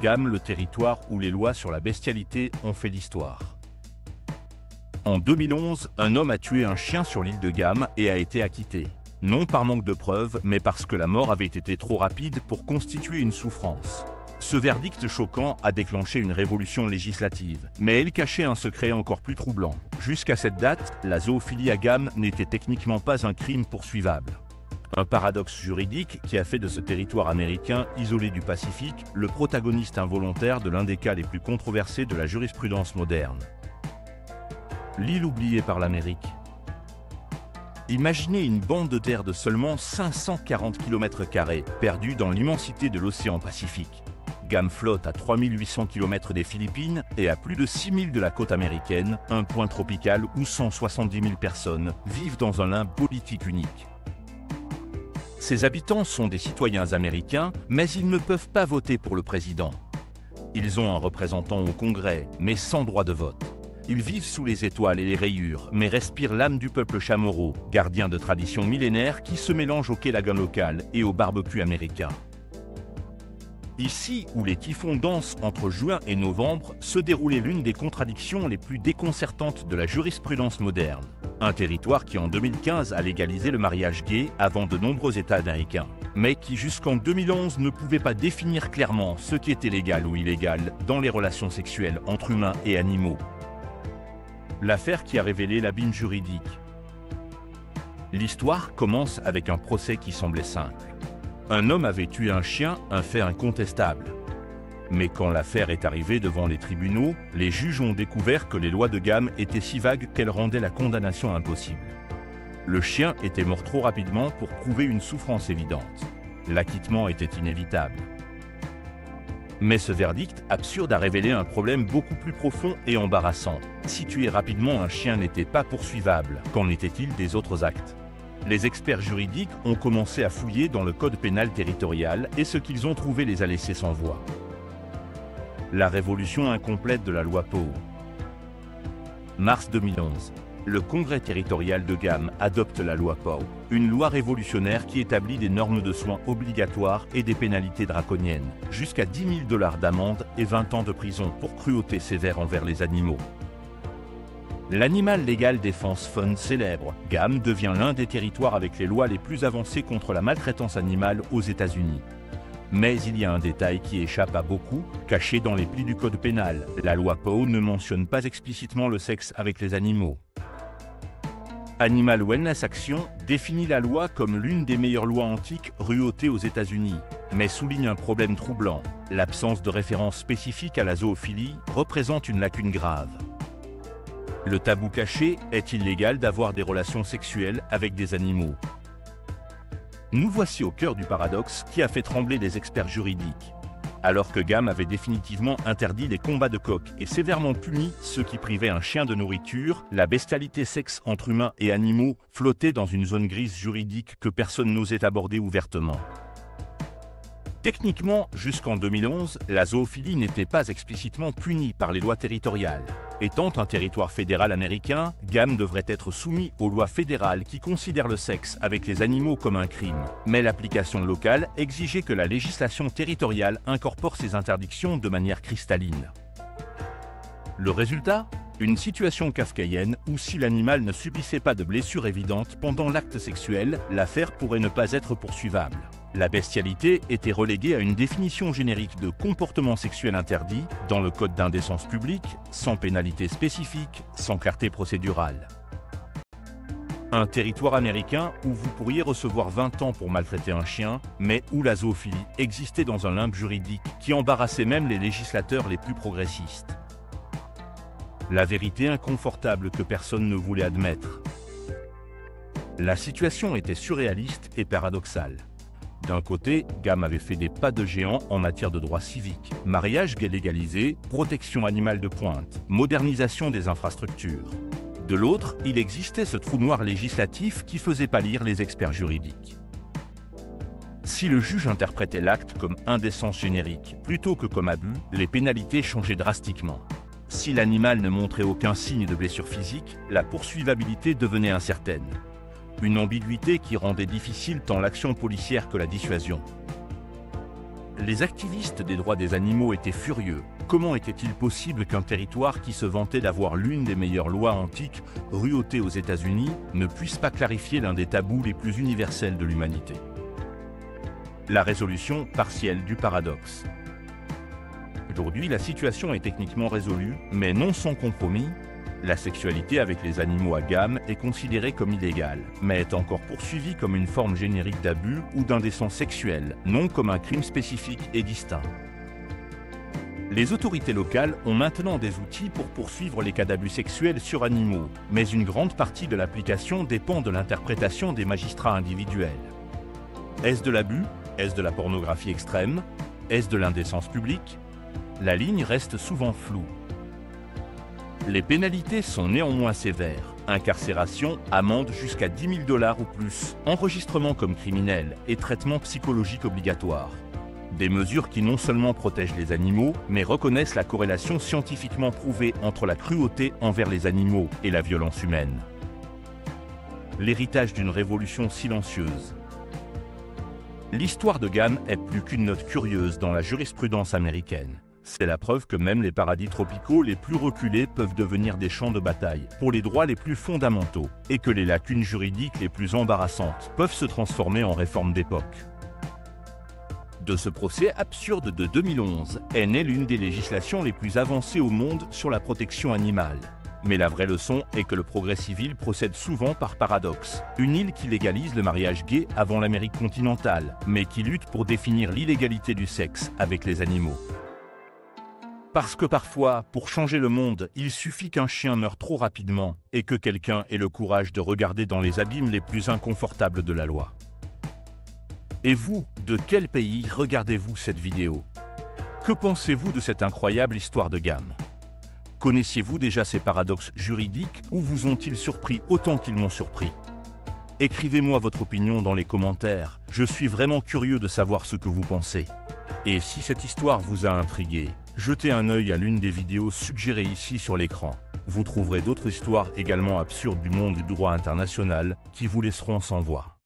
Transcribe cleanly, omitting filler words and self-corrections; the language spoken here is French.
Gam, le territoire où les lois sur la bestialité ont fait l'histoire. En 2011, un homme a tué un chien sur l'île de Gam et a été acquitté. Non par manque de preuves, mais parce que la mort avait été trop rapide pour constituer une souffrance. Ce verdict choquant a déclenché une révolution législative, mais elle cachait un secret encore plus troublant. Jusqu'à cette date, la zoophilie à Gam n'était techniquement pas un crime poursuivable. Un paradoxe juridique qui a fait de ce territoire américain isolé du Pacifique le protagoniste involontaire de l'un des cas les plus controversés de la jurisprudence moderne. L'île oubliée par l'Amérique. Imaginez une bande de terre de seulement 540 km², perdue dans l'immensité de l'océan Pacifique. Gam flotte à 3800 km des Philippines et à plus de 6000 de la côte américaine, un point tropical où 170 000 personnes vivent dans un limbe politique unique. Ses habitants sont des citoyens américains, mais ils ne peuvent pas voter pour le président. Ils ont un représentant au Congrès, mais sans droit de vote. Ils vivent sous les étoiles et les rayures, mais respirent l'âme du peuple chamorro, gardien de traditions millénaires qui se mélangent au kélagan local et au barbecue américain. Ici, où les typhons dansent entre juin et novembre, se déroulait l'une des contradictions les plus déconcertantes de la jurisprudence moderne. Un territoire qui en 2015 a légalisé le mariage gay avant de nombreux États américains, mais qui jusqu'en 2011 ne pouvait pas définir clairement ce qui était légal ou illégal dans les relations sexuelles entre humains et animaux. L'affaire qui a révélé l'abîme juridique. L'histoire commence avec un procès qui semblait simple. Un homme avait tué un chien, un fait incontestable. Mais quand l'affaire est arrivée devant les tribunaux, les juges ont découvert que les lois de Gam étaient si vagues qu'elles rendaient la condamnation impossible. Le chien était mort trop rapidement pour prouver une souffrance évidente. L'acquittement était inévitable. Mais ce verdict absurde a révélé un problème beaucoup plus profond et embarrassant. Si tuer rapidement un chien n'était pas poursuivable, qu'en était-il des autres actes ? Les experts juridiques ont commencé à fouiller dans le code pénal territorial et ce qu'ils ont trouvé les a laissés sans voix. La révolution incomplète de la loi Poe. Mars 2011. Le Congrès territorial de Gam adopte la loi Poe, une loi révolutionnaire qui établit des normes de soins obligatoires et des pénalités draconiennes, jusqu'à 10 000 $ d'amende et 20 ans de prison pour cruauté sévère envers les animaux. L'Animal Legal Defense Fund célèbre, Gam devient l'un des territoires avec les lois les plus avancées contre la maltraitance animale aux États-Unis. Mais il y a un détail qui échappe à beaucoup, caché dans les plis du code pénal. La loi Poe ne mentionne pas explicitement le sexe avec les animaux. Animal Wellness Action définit la loi comme l'une des meilleures lois antiques ruautées aux États-Unis, mais souligne un problème troublant. L'absence de référence spécifique à la zoophilie représente une lacune grave. Le tabou caché est illégal d'avoir des relations sexuelles avec des animaux. Nous voici au cœur du paradoxe qui a fait trembler les experts juridiques. Alors que Gam avait définitivement interdit les combats de coqs et sévèrement puni ceux qui privaient un chien de nourriture, la bestialité sexe entre humains et animaux flottait dans une zone grise juridique que personne n'osait aborder ouvertement. Techniquement, jusqu'en 2011, la zoophilie n'était pas explicitement punie par les lois territoriales. Étant un territoire fédéral américain, Gam devrait être soumis aux lois fédérales qui considèrent le sexe avec les animaux comme un crime. Mais l'application locale exigeait que la législation territoriale incorpore ces interdictions de manière cristalline. Le résultat ? Une situation kafkaïenne où si l'animal ne subissait pas de blessures évidentes pendant l'acte sexuel, l'affaire pourrait ne pas être poursuivable. La bestialité était reléguée à une définition générique de comportement sexuel interdit dans le code d'indécence publique, sans pénalité spécifique, sans clarté procédurale. Un territoire américain où vous pourriez recevoir 20 ans pour maltraiter un chien, mais où la zoophilie existait dans un limbe juridique qui embarrassait même les législateurs les plus progressistes. La vérité inconfortable que personne ne voulait admettre. La situation était surréaliste et paradoxale. D'un côté, Gam avait fait des pas de géant en matière de droits civiques, mariage gay légalisé, protection animale de pointe, modernisation des infrastructures. De l'autre, il existait ce trou noir législatif qui faisait pâlir les experts juridiques. Si le juge interprétait l'acte comme indécence générique plutôt que comme abus, les pénalités changeaient drastiquement. Si l'animal ne montrait aucun signe de blessure physique, la poursuivabilité devenait incertaine. Une ambiguïté qui rendait difficile tant l'action policière que la dissuasion. Les activistes des droits des animaux étaient furieux. Comment était-il possible qu'un territoire qui se vantait d'avoir l'une des meilleures lois antiques, ruautées aux États-Unis, ne puisse pas clarifier l'un des tabous les plus universels de l'humanité? La résolution partielle du paradoxe. Aujourd'hui, la situation est techniquement résolue, mais non sans compromis. La sexualité avec les animaux à gamme est considérée comme illégale, mais est encore poursuivie comme une forme générique d'abus ou d'indécence sexuelle, non comme un crime spécifique et distinct. Les autorités locales ont maintenant des outils pour poursuivre les cas d'abus sexuels sur animaux, mais une grande partie de l'application dépend de l'interprétation des magistrats individuels. Est-ce de l'abus? Est-ce de la pornographie extrême? Est-ce de l'indécence publique? La ligne reste souvent floue. Les pénalités sont néanmoins sévères. Incarcération, amende jusqu'à 10 000 $ ou plus, enregistrement comme criminel et traitement psychologique obligatoire. Des mesures qui non seulement protègent les animaux, mais reconnaissent la corrélation scientifiquement prouvée entre la cruauté envers les animaux et la violence humaine. L'héritage d'une révolution silencieuse. L'histoire de Gam est plus qu'une note curieuse dans la jurisprudence américaine. C'est la preuve que même les paradis tropicaux les plus reculés peuvent devenir des champs de bataille pour les droits les plus fondamentaux, et que les lacunes juridiques les plus embarrassantes peuvent se transformer en réformes d'époque. De ce procès absurde de 2011 est née l'une des législations les plus avancées au monde sur la protection animale. Mais la vraie leçon est que le progrès civil procède souvent par paradoxe. Une île qui légalise le mariage gay avant l'Amérique continentale, mais qui lutte pour définir l'illégalité du sexe avec les animaux. Parce que parfois, pour changer le monde, il suffit qu'un chien meure trop rapidement et que quelqu'un ait le courage de regarder dans les abîmes les plus inconfortables de la loi. Et vous, de quel pays regardez-vous cette vidéo? Que pensez-vous de cette incroyable histoire de Gam? Connaissiez-vous déjà ces paradoxes juridiques ou vous ont-ils surpris autant qu'ils m'ont surpris? Écrivez-moi votre opinion dans les commentaires, je suis vraiment curieux de savoir ce que vous pensez. Et si cette histoire vous a intrigué, jetez un œil à l'une des vidéos suggérées ici sur l'écran. Vous trouverez d'autres histoires également absurdes du monde du droit international qui vous laisseront sans voix.